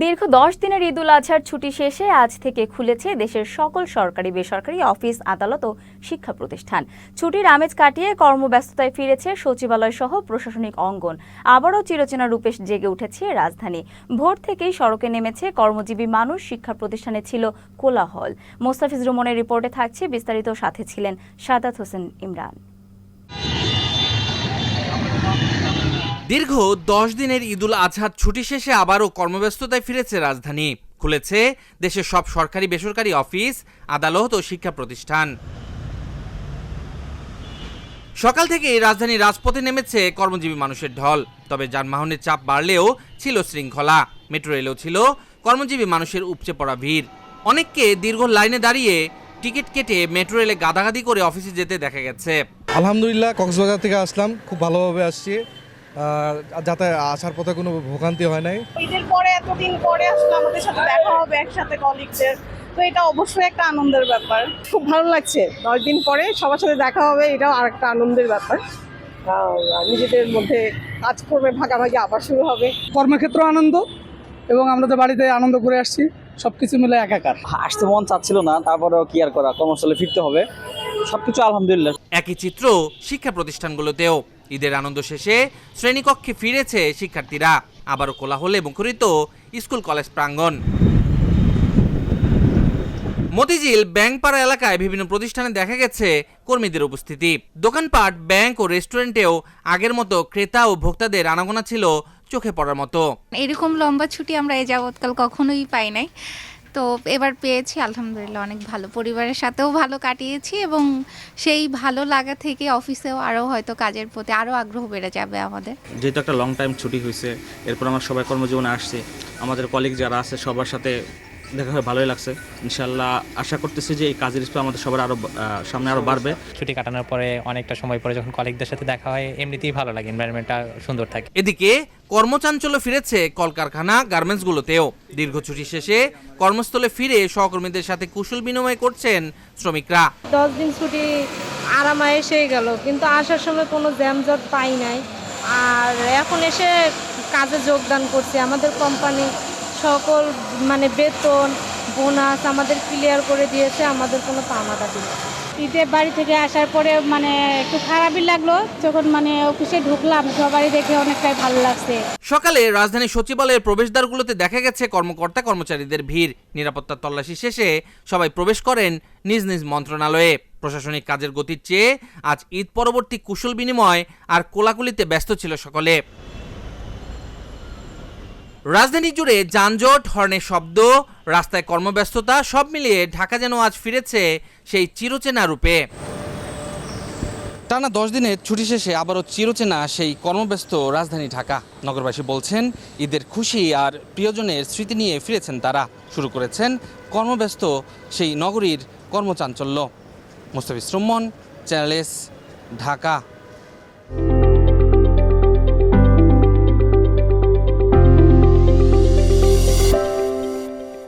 দীর্ঘ 10 দিনের ঈদুল আজহার ছুটি শেষে আজ থেকে খুলেছে দেশের সকল সরকারি বেসরকারি অফিস, আদালত ও শিক্ষা প্রতিষ্ঠান। ছুটির আমেজ কাটিয়ে কর্মব্যস্ততায় ফিরেছে সচিবালয় সহ প্রশাসনিক অঙ্গন। আবারও চিরচেনা রূপে জেগে উঠেছে রাজধানী। ভোর থেকেই সড়কে নেমেছে কর্মজীবী মানুষ, শিক্ষা প্রতিষ্ঠানে ছিল কোলাহল। মোস্তাফিজ রুমনের রিপোর্টে থাকছে বিস্তারিত, সাথে ছিলেন সাদাত হোসেন ইমরান। দীর্ঘ 10 দিনের ঈদুল আজহার ছুটি শেষে আবারও কর্মব্যস্ততায় ফিরেছে রাজধানী। খুলেছে দেশের সব সরকারি বেসরকারি অফিস, আদালত ও শিক্ষা প্রতিষ্ঠান। সকাল থেকে রাজধানীর রাজপথে নেমেছে কর্মজীবী মানুষের ঢল। তবে যানবাহনের চাপ বাড়লেও ছিল শৃঙ্খলা। মেট্রো রেলেও ছিল কর্মজীবী মানুষের উপচে পড়া ভিড়। অনেককে দীর্ঘ লাইনে দাঁড়িয়ে টিকিট কেটে মেট্রো রেলে গাদাগাদি করে অফিসে যেতে দেখা গেছে। আলহামদুলিল্লাহ, কক্সবাজার থেকে আসলাম, খুব ভালোভাবে আসছি। যাতে আসার পথে কোনো ভোগান্তি হয় নাই। ঈদের পরে এতদিন পরে আসলে আমাদের সাথে দেখা হবে একসাথে কলিগদের, তো এটা অবশ্যই একটা আনন্দের ব্যাপার। খুব ভালো লাগছে, 10 দিন পরে সবার সাথে দেখা হবে, এটাও আর একটা আনন্দের ব্যাপার। নিজেদের মধ্যে কাজকর্মে ভাগাভাগি আবার শুরু হবে। কর্মক্ষেত্র আনন্দ এবং আমরা তো বাড়িতে আনন্দ করে আসছি, সবকিছু মিলে একাকার। আসতে মন চাচ্ছিল না, তারপরেও কি আর করা, কর্মস্থলে ফিরতে হবে। সবকিছু আলহামদুলিল্লাহ। একই চিত্র শিক্ষা প্রতিষ্ঠানগুলোতেও। ঈদের আনন্দ শেষে শ্রেণীকক্ষে ফিরেছে শিক্ষার্থীরা। আবারও কোলাহলে মুখরিত স্কুল কলেজ প্রাঙ্গণ। মতিঝিল ব্যাংকপাড়া এলাকায় বিভিন্ন প্রতিষ্ঠানে দেখা গেছে কর্মীদের উপস্থিতি। দোকানপাট, ব্যাংক ও রেস্টুরেন্টেও আগের মতো ক্রেতা ও ভোক্তাদের আনাগোনা ছিল চোখে পড়ার মতো। এরকম লম্বা ছুটি আমরা এই যাবৎকাল কখনোই পাই নাই, তো এবার পেয়েছি, আলহামদুলিল্লাহ অনেক ভালো। পরিবারের সাথেও ভালো কাটিয়েছি এবং সেই ভালো লাগা থেকে অফিসেও আরও হয়তো কাজের প্রতি আরও আগ্রহ বেড়ে যাবে আমাদের। যেহেতু একটা লং টাইম ছুটি হয়েছে, এরপর আমরা সবাই কর্মজীবনে আসছি, আমাদের কলিগ যারা আছে সবার সাথে দেখা হয়ে ভালোই লাগছে। ইনশাল্লাহ আশা করতেছি যে এই কাজের স্পৃহা আমাদের সবার আরও সামনে আরও বাড়বে। ছুটি কাটানোর পরে অনেকটা সময় পরে যখন কলিগদের সাথে দেখা হয়, এমনিতেই ভালো লাগে, এনভায়রনমেন্টটা সুন্দর থাকে। এদিকে কর্মচাঞ্চল্য ফিরেছে কলকারখানা, গার্মেন্টসগুলোতেও। দীর্ঘ ছুটি শেষে কর্মস্থলে ফিরে সহকর্মীদের সাথে কুশল বিনিময় করছেন শ্রমিকরা। 10 দিন ছুটি আরামে এসে গেল, কিন্তু আসার সময় কোনো জ্যামজট পাই নাই। আর এখন এসে কাজে যোগদান করছি। আমাদের কোম্পানি সকল বেতন, বোনাস আমাদের ক্লিয়ার করে দিয়েছে, আমাদের কোনো পাওনা দাবি নেই। ঈদে বাড়ি থেকে আসার পরে একটু খারাপই লাগলো, যখন অফিসে ঢুকলাম সবারই দেখে অনেকটাই ভালো লাগছে। সকালে রাজধানী সচিবালয়ের প্রবেশদ্বারগুলোতে দেখা গেছে কর্মকর্তা কর্মচারীদের ভিড়। নিরাপত্তা তল্লাশি শেষে সবাই প্রবেশ করেন নিজ নিজ মন্ত্রণালয়ে। প্রশাসনিক কাজের গতির চেয়ে আজ ঈদ পরবর্তী কুশল বিনিময় আর কোলাকুলিতে ব্যস্ত ছিল সকলে। রাজধানী জুড়ে যানজট, হর্নের শব্দ, রাস্তায় কর্মব্যস্ততা, সব মিলিয়ে ঢাকা যেন আজ ফিরেছে সেই চিরচেনা রূপে। টানা 10 দিনের ছুটি শেষে আবারও চিরচেনা সেই কর্মব্যস্ত রাজধানী ঢাকা। নগরবাসী বলছেন ঈদের খুশি আর প্রিয়জনের স্মৃতি নিয়ে ফিরেছেন তারা। শুরু করেছেন কর্মব্যস্ত সেই নগরীর কর্মচাঞ্চল্য। Mostafiz Rumon, channel S, Dhaka.